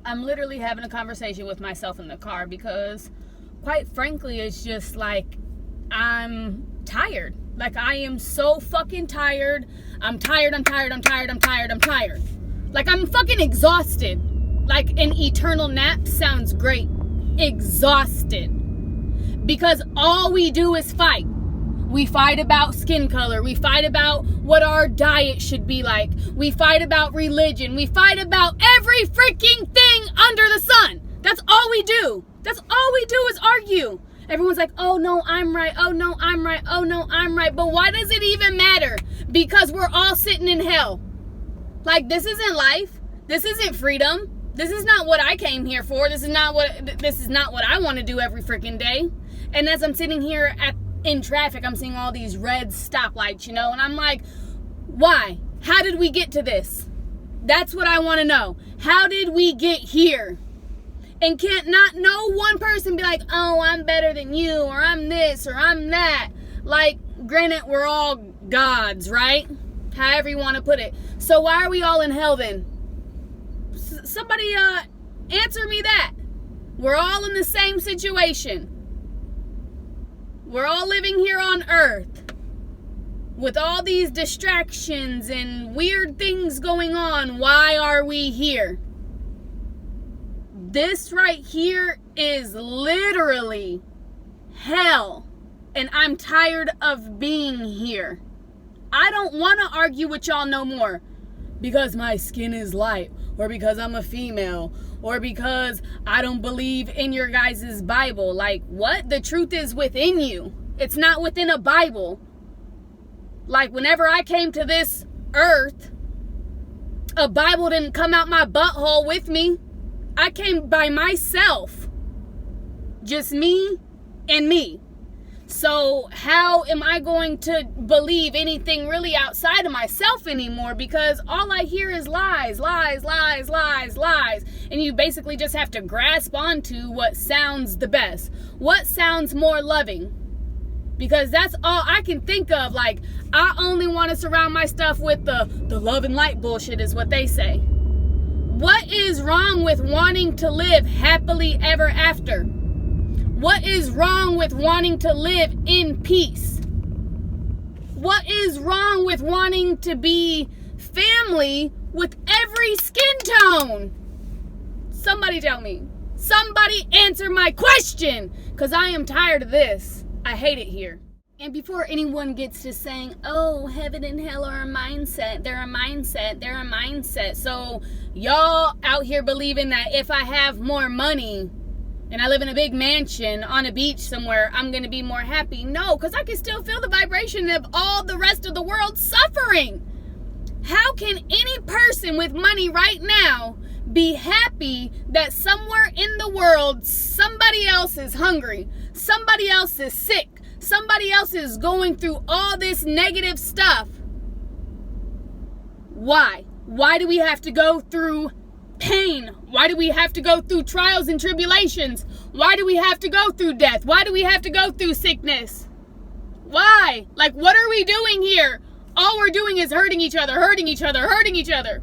I'm literally having a conversation with myself in the car because, quite frankly, it's just like I'm tired. Like, I am so fucking tired. I'm tired. Like, I'm fucking exhausted. Like, an eternal nap sounds great. Exhausted. Because all we do is fight. We fight about skin color. We fight about what our diet should be like. We fight about religion. We fight about every freaking thing under the sun. That's all we do. That's all we do is argue. Everyone's like, oh no, I'm right. Oh no, I'm right. Oh no, I'm right. But why does it even matter? Because we're all sitting in hell. Like, this isn't life. This isn't freedom. This is not what I came here for. This is not what I want to do every freaking day. And as I'm sitting here in traffic, I'm seeing all these red stoplights, you know, and I'm like, why? How did we get to this? That's what I want to know. How did we get here? And can't not no one person be like, oh, I'm better than you, or I'm this, or I'm that. Like, granted, we're all gods, right? However you want to put it. So why are we all in hell then? Somebody answer me that. We're all in the same situation. We're all living here on earth with all these distractions and weird things going on. Why are we here? This right here is literally hell, and I'm tired of being here. I don't want to argue with y'all no more because my skin is light, or because I'm a female, or because I don't believe in your guys' Bible. Like, what? The truth is within you. It's not within a Bible. Like, whenever I came to this earth, a Bible didn't come out my butthole with me. I came by myself. Just me and me. So how am I going to believe anything really outside of myself anymore? Because all I hear is lies. And you basically just have to grasp onto what sounds the best. What sounds more loving? Because that's all I can think of. Like, I only want to surround my stuff with the love and light bullshit is what they say. What is wrong with wanting to live happily ever after? What is wrong with wanting to live in peace? What is wrong with wanting to be family with every skin tone? Somebody tell me. Somebody answer my question, because I am tired of this. I hate it here. And before anyone gets to saying, oh, heaven and hell are a mindset, they're a mindset. So y'all out here believing that if I have more money and I live in a big mansion on a beach somewhere, I'm going to be more happy. No, because I can still feel the vibration of all the rest of the world suffering. How can any person with money right now be happy that somewhere in the world somebody else is hungry, somebody else is sick, somebody else is going through all this negative stuff? Why? Why do we have to go through pain? Why do we have to go through trials and tribulations? Why do we have to go through death? Why do we have to go through sickness? Why? Like, what are we doing here? All we're doing is hurting each other.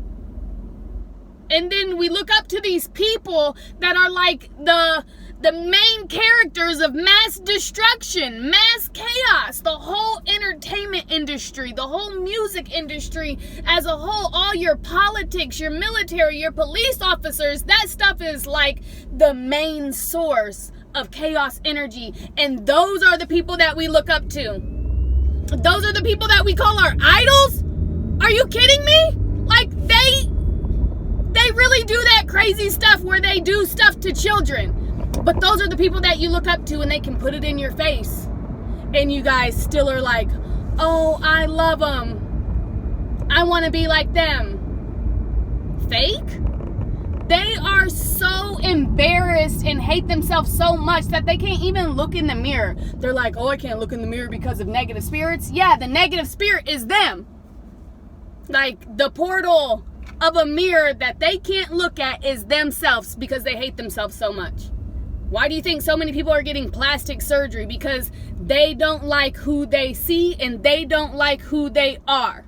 And then we look up to these people that are like the main characters of mass destruction, mass chaos, the whole entertainment industry, the whole music industry as a whole, all your politics, your military, your police officers, that stuff is like the main source of chaos energy. And those are the people that we look up to. Those are the people that we call our idols? Are you kidding me? Like, they really do that crazy stuff where they do stuff to children. But those are the people that you look up to, and they can put it in your face. And you guys still are like, oh, I love them. I want to be like them. Fake? They are so embarrassed and hate themselves so much that they can't even look in the mirror. They're like, oh, I can't look in the mirror because of negative spirits. Yeah, the negative spirit is them. Like, the portal of a mirror that they can't look at is themselves because they hate themselves so much. Why do you think so many people are getting plastic surgery? Because they don't like who they see and they don't like who they are.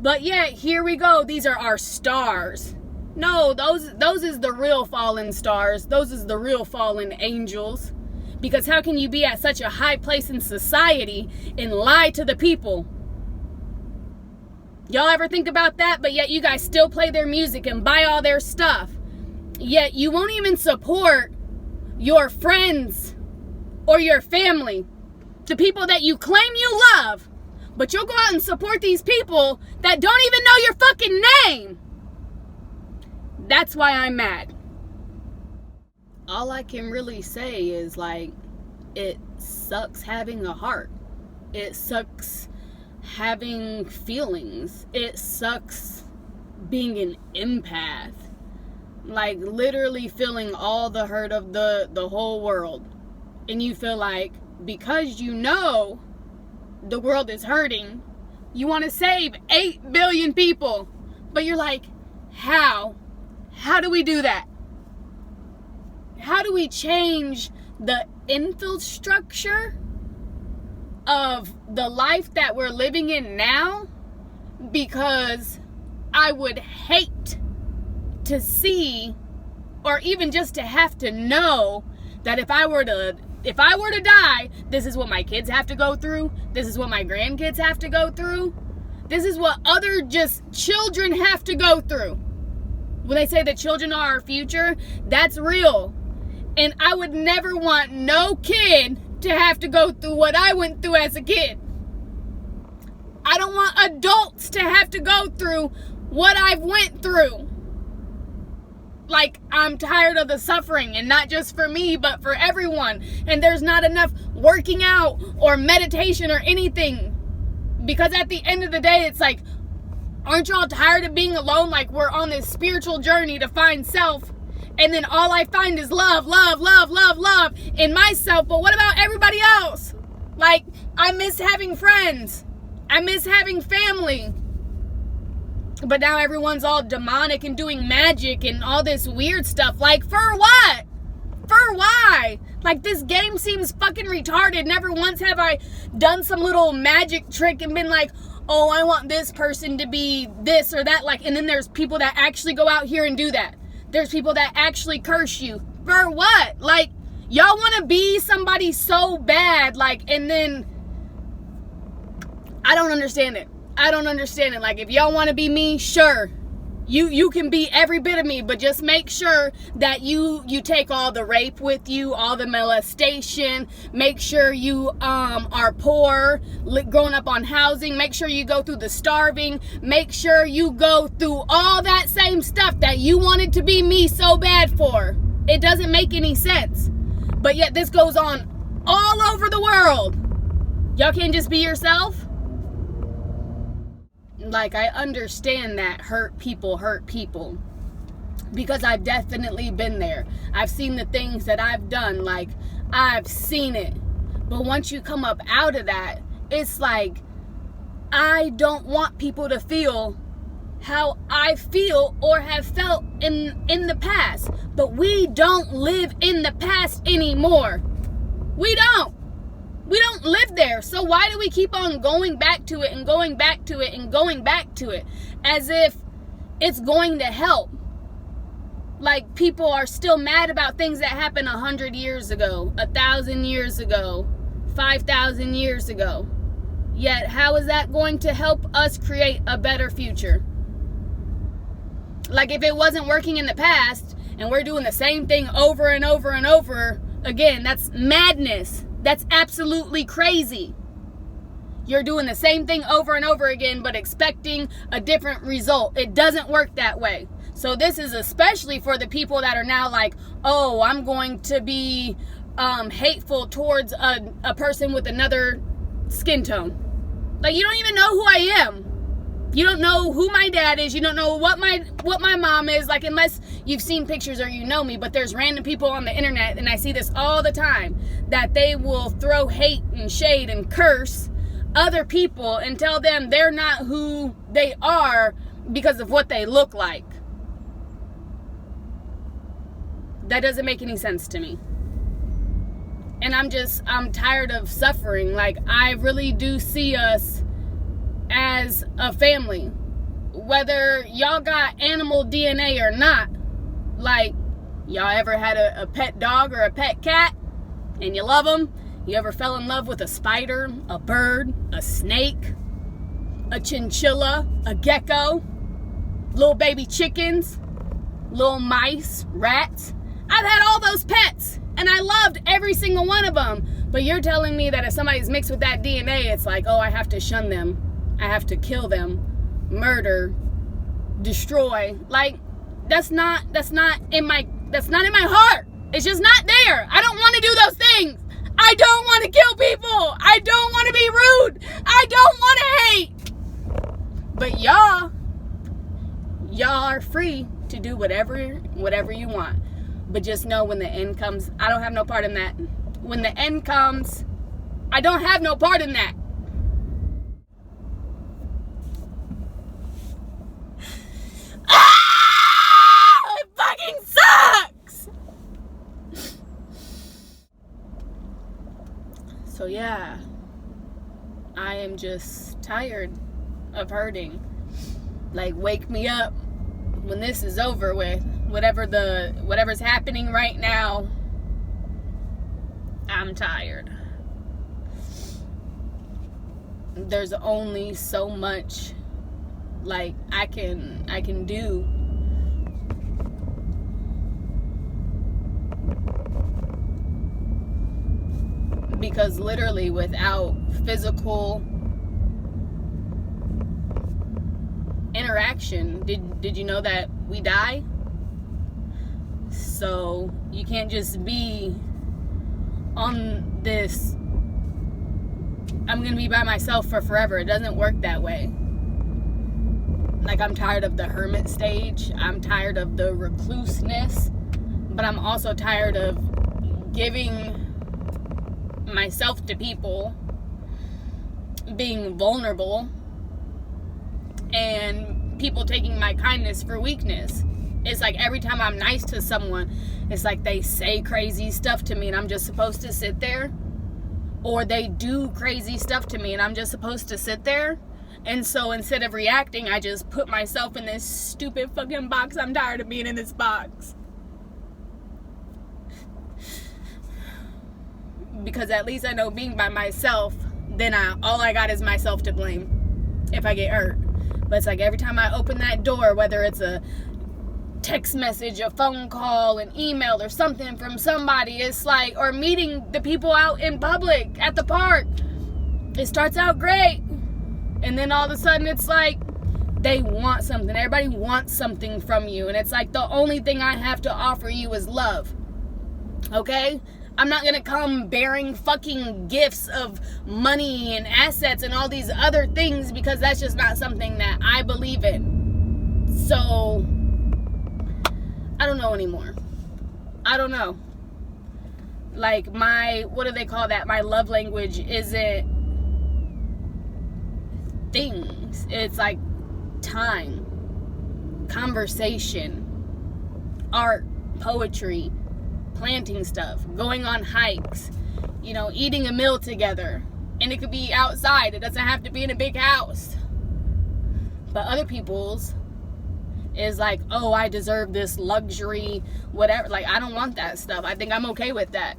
But yet, here we go. These are our stars. No, those is the real fallen stars. Those is the real fallen angels. Because how can you be at such a high place in society and lie to the people? Y'all ever think about that? But yet you guys still play their music and buy all their stuff. Yet you won't even support your friends or your family, the people that you claim you love. But you'll go out and support these people that don't even know your fucking name. That's why I'm mad. All I can really say is, like, it sucks having a heart. It sucks having feelings. It sucks being an empath. Like, literally feeling all the hurt of the whole world. And you feel like, because you know the world is hurting, you want to save 8 billion people. But you're like, how? How do we do that? How do we change the infrastructure of the life that we're living in now? Because I would hate to see, or even just to have to know, that if I were to die, this is what my kids have to go through. This is what my grandkids have to go through. This is what other just children have to go through. When they say that children are our future, that's real. And I would never want no kid to have to go through what I went through as a kid. I don't want adults to have to go through what I've went through. Like, I'm tired of the suffering, and not just for me, but for everyone. And there's not enough working out or meditation or anything. Because at the end of the day, it's like, aren't y'all tired of being alone? Like, we're on this spiritual journey to find self. And then all I find is love, love, love, love, love in myself. But what about everybody else? Like, I miss having friends. I miss having family. But now everyone's all demonic and doing magic and all this weird stuff. Like, for what? For why? Like, this game seems fucking retarded. Never once have I done some little magic trick and been like, oh, I want this person to be this or that. Like, and then there's people that actually go out here and do that. There's people that actually curse you. For what? Like, y'all want to be somebody so bad. Like, and then I don't understand it. I don't understand it. Like, if y'all want to be me, sure. You can be every bit of me, but just make sure that you take all the rape with you, all the molestation. Make sure you are poor, growing up on housing. Make sure you go through the starving. Make sure you go through all that same stuff that you wanted to be me so bad for. It doesn't make any sense. But yet this goes on all over the world. Y'all can't just be yourself? Like, I understand that hurt people because I've definitely been there. I've seen the things that I've done. Like, I've seen it. But once you come up out of that, it's like, I don't want people to feel how I feel or have felt in the past. But we don't live in the past anymore. We don't. We don't live there. So why do we keep on going back to it and going back to it and going back to it as if it's going to help? Like, people are still mad about things that happened 100 years ago, 1,000 years ago, 5,000 years ago. Yet, how is that going to help us create a better future? Like, if it wasn't working in the past and we're doing the same thing over and over and over again, that's madness. That's absolutely crazy. You're doing the same thing over and over again, but expecting a different result. It doesn't work that way. So this is especially for the people that are now like, oh, I'm going to be hateful towards a person with another skin tone. Like, you don't even know who I am. You don't know who my dad is. You don't know what my mom is. Like, unless you've seen pictures or you know me. But there's random people on the internet, and I see this all the time, that they will throw hate and shade and curse other people and tell them they're not who they are because of what they look like. That doesn't make any sense to me. And I'm tired of suffering. Like, I really do see us as a family. whether y'all got animal DNA or not. Like, y'all ever had a pet dog or a pet cat and you love them? You ever fell in love with a spider, a bird, a snake, a chinchilla, a gecko, little baby chickens, little mice, rats? I've had all those pets and I loved every single one of them. But you're telling me that if somebody's mixed with that DNA, it's like, oh, I have to shun them. I have to kill them, murder, destroy. Like, that's not in my heart. It's just not there. I don't want to do those things. I don't want to kill people. I don't want to be rude. I don't want to hate. But y'all are free to do whatever you want. But just know when the end comes, I don't have no part in that. When the end comes, I don't have no part in that. It fucking sucks. So yeah, I am just tired of hurting. Like, wake me up when this is over with. Whatever's happening right now, I'm tired. There's only so much like I can do. Because literally without physical interaction, did you know that we die? So you can't just be on this, I'm gonna be by myself for forever. It doesn't work that way. Like, I'm tired of the hermit stage. I'm tired of the recluseness. But I'm also tired of giving myself to people, being vulnerable, and people taking my kindness for weakness. It's like every time I'm nice to someone, it's like they say crazy stuff to me and I'm just supposed to sit there. Or they do crazy stuff to me and I'm just supposed to sit there. And so instead of reacting, I just put myself in this stupid fucking box. I'm tired of being in this box. Because at least I know being by myself, then all I got is myself to blame if I get hurt. But it's like every time I open that door, whether it's a text message, a phone call, an email, or something from somebody, it's like, or meeting the people out in public at the park, it starts out great. And then all of a sudden it's like they want something. Everybody wants something from you. And it's like the only thing I have to offer you is love. Okay? I'm not going to come bearing fucking gifts of money and assets and all these other things, because that's just not something that I believe in. So, I don't know anymore. I don't know. Like, what do they call that? My love language isn't things. It's like time, conversation, art, poetry, planting stuff, going on hikes, eating a meal together. And it could be outside. It doesn't have to be in a big house. But other people's is like, oh, I deserve this luxury, whatever. Like, I don't want that stuff. I think I'm okay with that.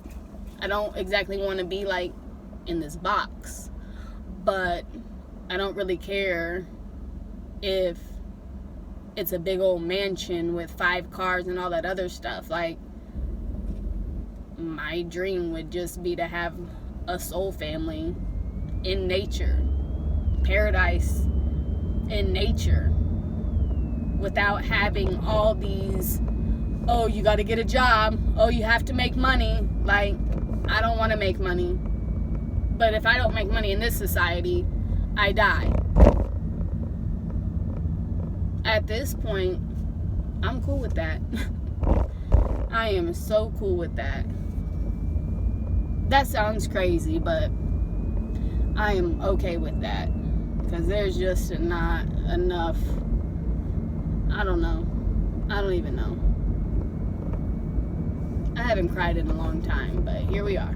I don't exactly want to be like in this box. But I don't really care if it's a big old mansion with 5 cars and all that other stuff. Like, my dream would just be to have a soul family in nature, paradise in nature, without having all these, oh, you got to get a job, oh, you have to make money. Like, I don't want to make money. But if I don't make money in this society, I die. At this point, I'm cool with that. I am so cool with that. That sounds crazy, but I am okay with that. Because there's just not enough. I don't know. I don't even know. I haven't cried in a long time, but here we are.